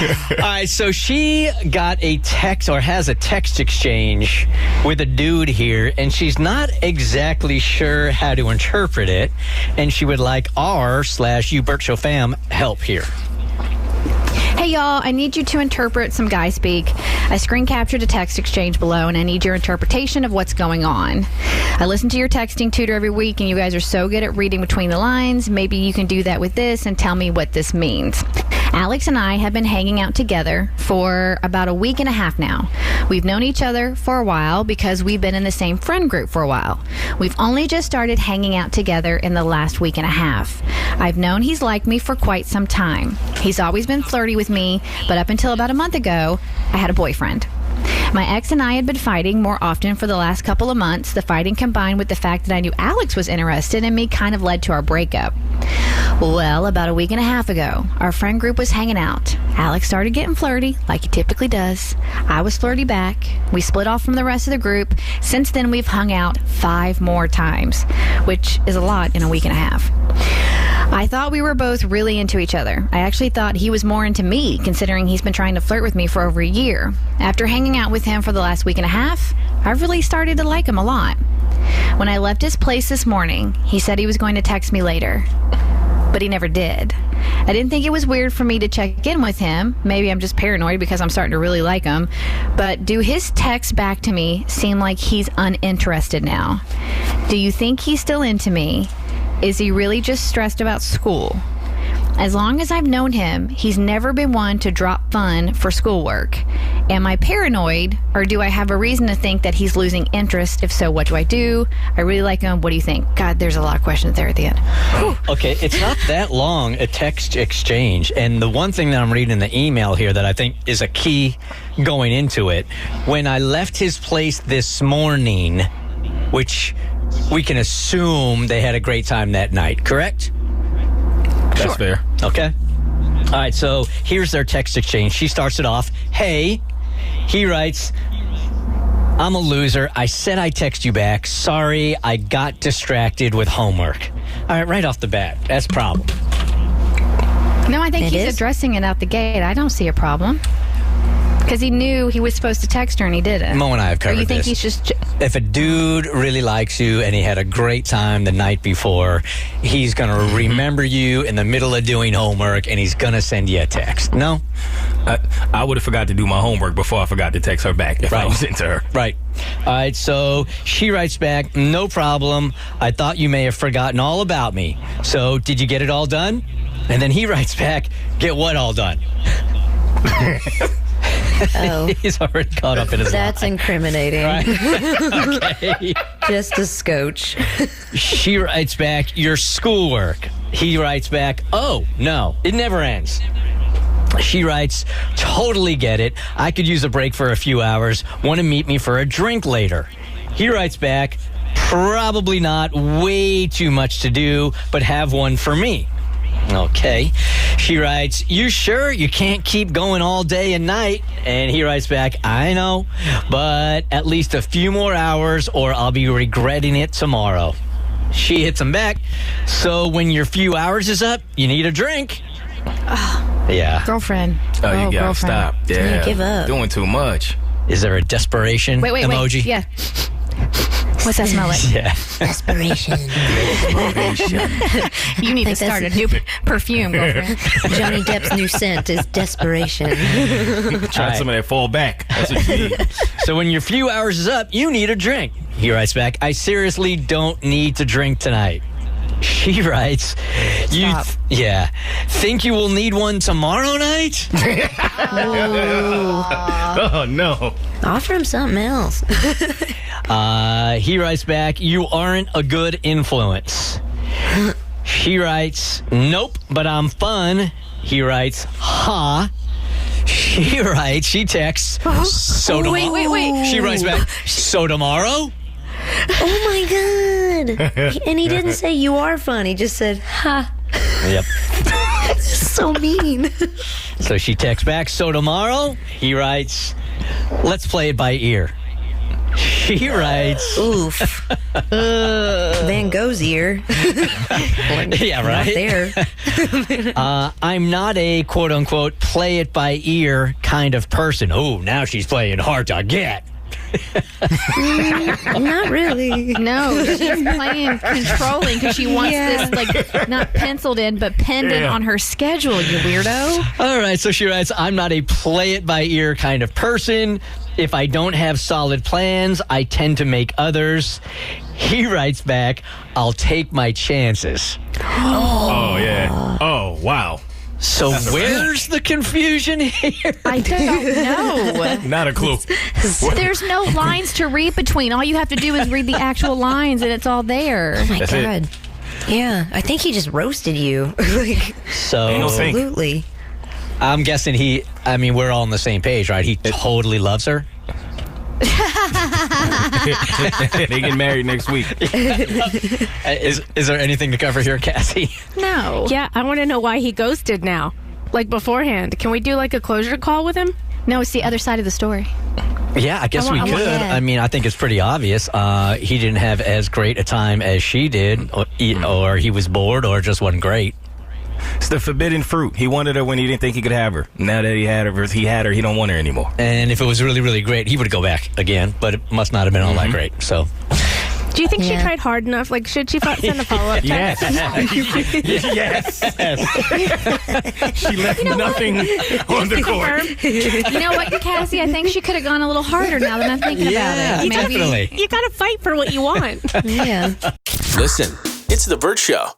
All right, so she got a text or has a text exchange with a dude here, and she's not exactly sure how to interpret it, and she would like /you Bert Show fam help here. Hey, y'all, I need you to interpret some guy speak. I screen captured a text exchange below, and I need your interpretation of what's going on. I listen to your texting tutor every week, and you guys are so good at reading between the lines. Maybe you can do that with this and tell me what this means. Alex and I have been hanging out together for about a week and a half now. We've known each other for a while because we've been in the same friend group for a while. We've only just started hanging out together in the last week and a half. I've known he's liked me for quite some time. He's always been flirty with me, but up until about a month ago, I had a boyfriend. My ex and I had been fighting more often for the last couple of months. The fighting combined with the fact that I knew Alex was interested in me kind of led to our breakup. Well, about a week and a half ago, our friend group was hanging out. Alex started getting flirty, like he typically does. I was flirty back. We split off from the rest of the group. Since then, we've hung out 5 more times, which is a lot in a week and a half. I thought we were both really into each other. I actually thought he was more into me, considering he's been trying to flirt with me for over a year. After hanging out with him for the last week and a half, I really started to like him a lot. When I left his place this morning, he said he was going to text me later, but he never did. I didn't think it was weird for me to check in with him. Maybe I'm just paranoid because I'm starting to really like him. But do his texts back to me seem like he's uninterested now? Do you think he's still into me? Is he really just stressed about school? As long as I've known him, he's never been one to drop fun for schoolwork. Am I paranoid, or do I have a reason to think that he's losing interest? If so, what do I do? I really like him. What do you think? God, there's a lot of questions there at the end. Okay, it's not that long a text exchange. And the one thing that I'm reading in the email here that I think is a key going into it, when I left his place this morning, which we can assume they had a great time that night, correct? That's fair. Okay. All right, so here's their text exchange. She starts it off, hey. He writes, I'm a loser. I said I'd text you back. Sorry, I got distracted with homework. All right, right off the bat, that's a problem. No, I think he's addressing it out the gate. I don't see a problem. Because he knew he was supposed to text her and he didn't. Mo and I have covered this. Or you think he's just... If a dude really likes you and he had a great time the night before, he's going to remember you in the middle of doing homework and he's going to send you a text. No? I would have forgot to do my homework before I forgot to text her back if I was into her. Right. All right, so she writes back, no problem. I thought you may have forgotten all about me. So did you get it all done? And then he writes back, get what all done? Oh. He's already caught up in his That's lie. incriminating. Right? Okay. Just a scotch. She writes back, your schoolwork. He writes back, oh, no, it never ends. She writes, totally get it. I could use a break for a few hours. Want to meet me for a drink later. He writes back, probably not. Way too much to do, but have one for me. Okay. She writes, you sure you can't keep going all day and night? And he writes back, I know, but at least a few more hours or I'll be regretting it tomorrow. She hits him back. So when your few hours is up, you need a drink. Yeah. Girlfriend. Oh, you gotta girlfriend. stop. Yeah. Give up. Doing too much. Is there a desperation emoji? Wait. Yeah. What's that smell like? Yeah. Desperation. You need to start a new perfume, girlfriend. Johnny Depp's new scent is desperation. Try some of that fall back. That's what you need. So when your few hours is up, you need a drink. He writes back, I seriously don't need to drink tonight. She writes, think you will need one tomorrow night? Oh, no. Offer him something else. He writes back, you aren't a good influence. She writes, nope, but I'm fun. He writes, ha. She texts, so tomorrow. Wait. She writes back, so tomorrow? Oh, my God. And he didn't say you are fun. He just said, ha. Yep. So mean. So she texts back, so tomorrow? He writes, let's play it by ear. She writes, Oof. Van Gogh's ear. yeah, right. Not there. I'm not a quote unquote play it by ear kind of person. Oh, now she's playing hard to get. Not really. No, she's playing controlling because she wants this, like, not penciled in, but penned in on her schedule, you weirdo. All right, so she writes, I'm not a play it by ear kind of person. If I don't have solid plans, I tend to make others. He writes back, I'll take my chances. Oh, yeah. Oh, wow. So where's the confusion here? I don't know. Not a clue. There's no lines to read between. All you have to do is read the actual lines, and it's all there. Oh my That's God. it. Yeah, I think he just roasted you. Like, So Ain't no sync. absolutely. I'm guessing we're all on the same page, right? He totally loves her. They get married next week. Is there anything to cover here, Cassie? No. Yeah, I want to know why he ghosted now. Like beforehand. Can we do like a closure call with him? No, it's the other side of the story. Yeah, I guess I we want could. that. I mean, I think it's pretty obvious. He didn't have as great a time as she did, or he was bored, or just wasn't great. It's the forbidden fruit. He wanted her when he didn't think he could have her. Now that he had her, he don't want her anymore. And if it was really, really great, he would go back again. But it must not have been all that great. So, Do you think she Yeah. tried hard enough? Like, should she send a follow-up text? Yes. She left nothing on the court. You know what, Cassie? I think she could have gone a little harder now that I'm thinking yeah, about it. definitely. You gotta fight for what you want. Yeah. Listen, it's The Bert Show.